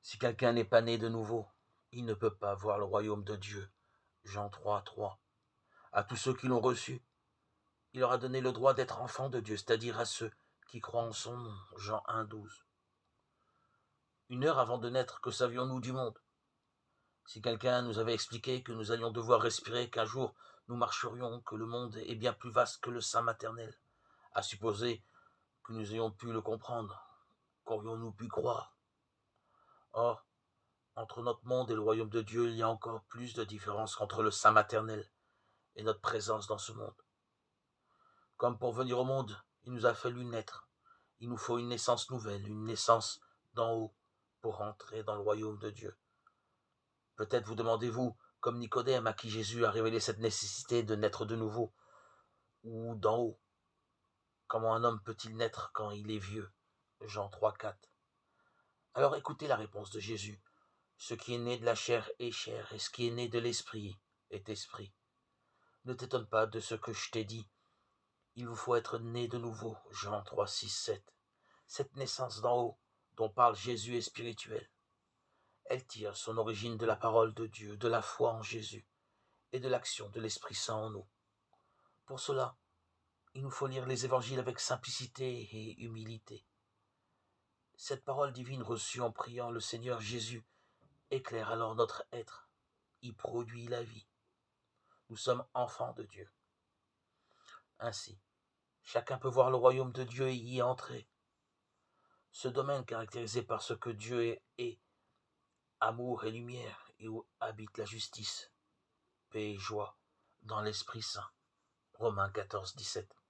Si quelqu'un n'est pas né de nouveau, il ne peut pas voir le royaume de Dieu. Jean 3, 3. À tous ceux qui l'ont reçu, il leur a donné le droit d'être enfants de Dieu, c'est-à-dire à ceux qui croient en son nom. Jean 1, 12. Une heure avant de naître, que savions-nous du monde? Si quelqu'un nous avait expliqué que nous allions devoir respirer, qu'un jour nous marcherions, que le monde est bien plus vaste que le sein maternel, à supposer que nous ayons pu le comprendre, qu'aurions-nous pu croire? Or, entre notre monde et le royaume de Dieu, il y a encore plus de différence qu'entre le sein maternel et notre présence dans ce monde. Comme pour venir au monde, il nous a fallu naître. Il nous faut une naissance nouvelle, une naissance d'en haut, pour entrer dans le royaume de Dieu. Peut-être vous demandez-vous, comme Nicodème à qui Jésus a révélé cette nécessité de naître de nouveau, ou d'en haut, comment un homme peut-il naître quand il est vieux? Jean 3, 4. Alors écoutez la réponse de Jésus. Ce qui est né de la chair est chair, et ce qui est né de l'esprit est esprit. Ne t'étonne pas de ce que je t'ai dit. Il vous faut être né de nouveau. Jean 3, 6, 7. Cette naissance d'en haut, dont parle Jésus, est spirituelle. Elle tire son origine de la parole de Dieu, de la foi en Jésus, et de l'action de l'Esprit Saint en nous. Pour cela, il nous faut lire les évangiles avec simplicité et humilité. Cette parole divine reçue en priant le Seigneur Jésus éclaire alors notre être, y produit la vie. Nous sommes enfants de Dieu. Ainsi, chacun peut voir le royaume de Dieu et y entrer. Ce domaine caractérisé par ce que Dieu est, amour et lumière, et où habite la justice, paix et joie, dans l'Esprit Saint. Romains 14, 17.